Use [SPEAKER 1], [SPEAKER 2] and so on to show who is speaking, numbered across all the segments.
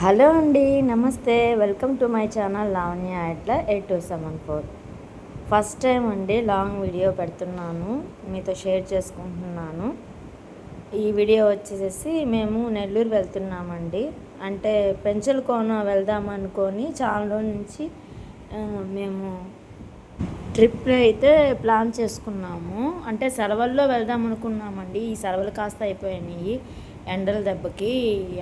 [SPEAKER 1] Hello అండి, నమస్తే. Welcome to my channel Lavanya ఎట్ల 8274. ఫస్ట్ టైం అండి లాంగ్ వీడియో పెడుతున్నాను, మీతో షేర్ చేసుకుంటున్నాను. ఈ వీడియో వచ్చేసి మేము నెల్లూరు వెళ్తున్నామండి. అంటే పెంచలకోన వెళ్దాం అనుకొని చాలా రోజుల నుంచి మేము ట్రిప్ అయితే ప్లాన్ చేసుకున్నాము. అంటే సెలవుల్లో వెళ్దాం అనుకున్నామండి. ఈ సెలవులు కాస్త అయిపోయినాయి ఎండల దెబ్బకి.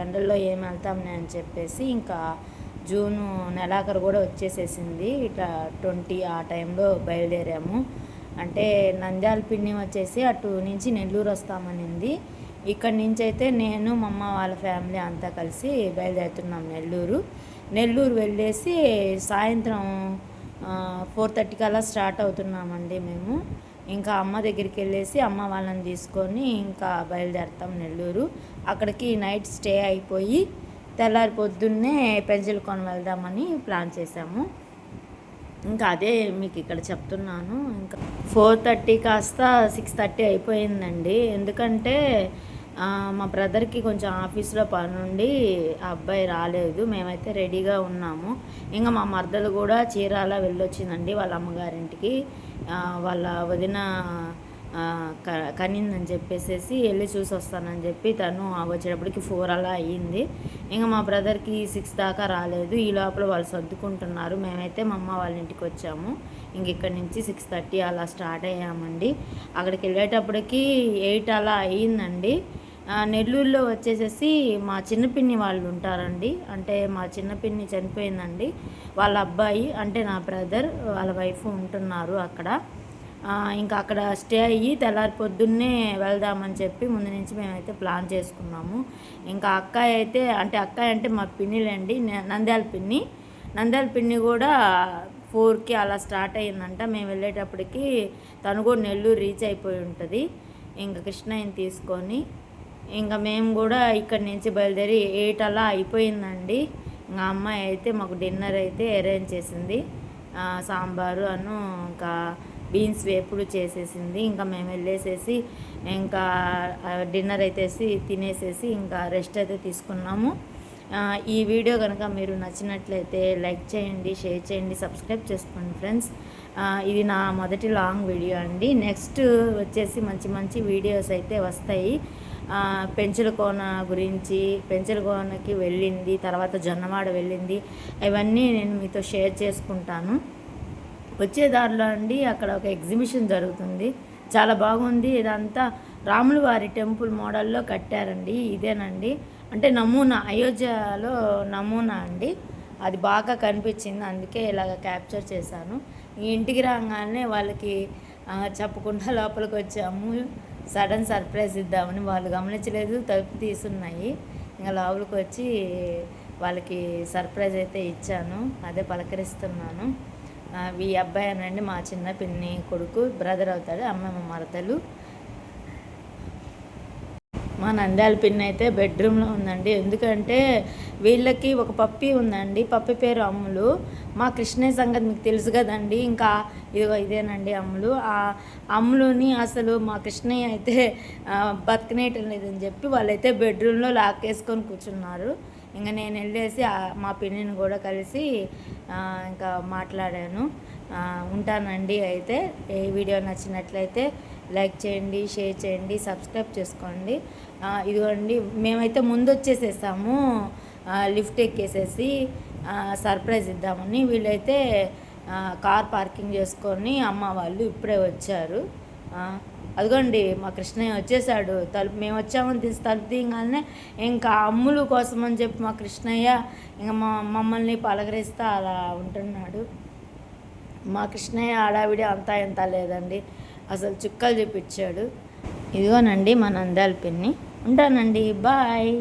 [SPEAKER 1] ఎండల్లో ఏం వెళ్తాంలే అని చెప్పేసి ఇంకా జూను నెలాఖరు కూడా వచ్చేసేసింది. ఇట్లా 20 ఆ టైంలో బయలుదేరాము. అంటే నంద్యాల పిన్ని వచ్చేసి అటు నుంచి నెల్లూరు వస్తామనింది. ఇక్కడి నుంచి అయితే నేను మా అమ్మ వాళ్ళ ఫ్యామిలీ అంతా కలిసి బయలుదేరుతున్నాం నెల్లూరు వెళ్ళేసి సాయంత్రం 4:30 కల్లా స్టార్ట్ అవుతున్నామండి మేము. ఇంకా అమ్మ దగ్గరికి వెళ్ళేసి అమ్మ వాళ్ళని తీసుకొని ఇంకా బయలుదేరుతాం నెల్లూరు. అక్కడికి నైట్ స్టే అయిపోయి తెల్లారి పొద్దున్నే పెంచలకోన వెళ్దామని ప్లాన్ చేసాము. ఇంకా అదే మీకు ఇక్కడ చెప్తున్నాను. ఇంకా 4:30 కాస్త 6:30 అయిపోయిందండి. ఎందుకంటే మా బ్రదర్కి కొంచెం ఆఫీస్లో పని ఉండి ఆ అబ్బాయి రాలేదు. మేమైతే రెడీగా ఉన్నాము. ఇంకా మా మరదలు కూడా చీరాల వెళ్ళొచ్చిందండి వాళ్ళ అమ్మగారింటికి. వాళ్ళ వదిన కనిందని చెప్పేసి వెళ్ళి చూసి వస్తానని చెప్పి తను వచ్చేటప్పటికి 4 అలా అయ్యింది. ఇంకా మా బ్రదర్కి 6 దాకా రాలేదు. ఈ లోపల వాళ్ళు సర్దుకుంటున్నారు. మేమైతే మా అమ్మ వాళ్ళ ఇంటికి వచ్చాము. ఇంక ఇక్కడి నుంచి 6:30 అలా స్టార్ట్ అయ్యామండి. అక్కడికి వెళ్ళేటప్పటికి 8 అలా అయ్యిందండి. నెల్లూరులో వచ్చేసేసి మా చిన్నపిన్ని వాళ్ళు ఉంటారండి. అంటే మా చిన్నపిన్ని చనిపోయిందండి. వాళ్ళ అబ్బాయి అంటే నా బ్రదర్ వాళ్ళ వైఫ్ ఉంటున్నారు అక్కడ. ఇంకా అక్కడ స్టే అయ్యి తెల్లారి పొద్దున్నే వెళ్దామని చెప్పి ముందు నుంచి మేమైతే ప్లాన్ చేసుకున్నాము. ఇంకా అక్కాయి అంటే మా పిన్నిలండి, నంద్యాల పిన్ని కూడా 4కి అలా స్టార్ట్ అయ్యిందంట. మేము వెళ్ళేటప్పటికి తను కూడా నెల్లూరు రీచ్ అయిపోయి ఉంటుంది. ఇంకా కృష్ణయ్యని తీసుకొని ఇంకా మేము కూడా ఇక్కడి నుంచి బయలుదేరి 8 అలా అయిపోయిందండి. ఇంకా అమ్మాయి అయితే మాకు డిన్నర్ అయితే అరేంజ్ చేసింది. సాంబారు ఇంకా బీన్స్ వేపుడు చేసేసింది. ఇంకా మేము వెళ్ళేసేసి ఇంకా డిన్నర్ అయితే తినేసేసి ఇంకా రెస్ట్ అయితే తీసుకున్నాము. ఈ వీడియో కనుక మీరు నచ్చినట్లయితే లైక్ చేయండి, షేర్ చేయండి, సబ్స్క్రైబ్ చేసుకోండి ఫ్రెండ్స్. ఇది నా మొదటి లాంగ్ వీడియో అండి. నెక్స్ట్ వచ్చేసి మంచి మంచి వీడియోస్ అయితే వస్తాయి. పెంచలకోన గురించి, పెంచలకోనకి వెళ్ళింది, తర్వాత జొన్నవాడ వెళ్ళింది, ఇవన్నీ నేను మీతో షేర్ చేసుకుంటాను. వచ్చే దారిలో అండి అక్కడ ఒక ఎగ్జిబిషన్ జరుగుతుంది, చాలా బాగుంది. ఇదంతా రాముల వారి టెంపుల్ మోడల్లో కట్టారండి. ఇదేనండి అంటే నమూనా, అయోధ్యలో నమూనా అండి. అది బాగా కనిపించింది, అందుకే ఇలాగ క్యాప్చర్ చేశాను. ఈ ఇంటికి రాగానే వాళ్ళకి చెప్పకుండా లోపలికి వచ్చాము. సడన్ సర్ప్రైజ్ ఇద్దామని వాళ్ళు గమనించలేదు, తలుపు తీసున్నాయి. ఇంకా లోపలికి వచ్చి వాళ్ళకి సర్ప్రైజ్ అయితే ఇచ్చాను, అదే పలకరిస్తున్నాను. ఈ అబ్బాయి అనండి మా చిన్న పిన్ని కొడుకు, బ్రదర్ అవుతాడు, అమ్మ మా మరదలు. మా నంద్యాల పిన్ని అయితే బెడ్రూమ్లో ఉందండి. ఎందుకంటే వీళ్ళకి ఒక పప్పి ఉందండి, పప్పి పేరు అమ్ములు. మా కృష్ణయ్య సంగతి మీకు తెలుసు కదండి. ఇంకా ఇదేనండి అమ్ములు. ఆ అమ్ములుని అసలు మా కృష్ణయ్య అయితే బతకనేయటం లేదని చెప్పి వాళ్ళైతే బెడ్రూమ్లో లాక్కేసుకొని కూర్చున్నారు. ఇంకా నేను వెళ్ళేసి మా పిన్నిని కూడా కలిసి ఇంకా మాట్లాడాను. ఉంటానండి. అయితే ఈ వీడియో నచ్చినట్లయితే లైక్ చేయండి, షేర్ చేయండి, సబ్స్క్రైబ్ చేసుకోండి. ఇదిగోండి మేమైతే ముందు వచ్చేసేసాము, లిఫ్ట్ ఎక్కేసేసి సర్ప్రైజ్ ఇద్దామని. వీళ్ళైతే కార్ పార్కింగ్ చేసుకొని అమ్మ వాళ్ళు ఇప్పుడే వచ్చారు. అదిగోండి మా కృష్ణయ్య వచ్చేసాడు. మేము వచ్చామని తలుపు తీయగానే ఇంకా అమ్ములు కోసం అని చెప్పి మా కృష్ణయ్య ఇంకా మమ్మల్ని పలకరిస్తూ అలా ఉంటున్నాడు. మా కృష్ణయ్య ఆడావిడి అంతా ఎంత లేదండి, అసలు చుక్కలు చూపించాడు. ఇదిగోనండి మా నంద్యాల పిన్ని. ఉంటానండి, బాయ్.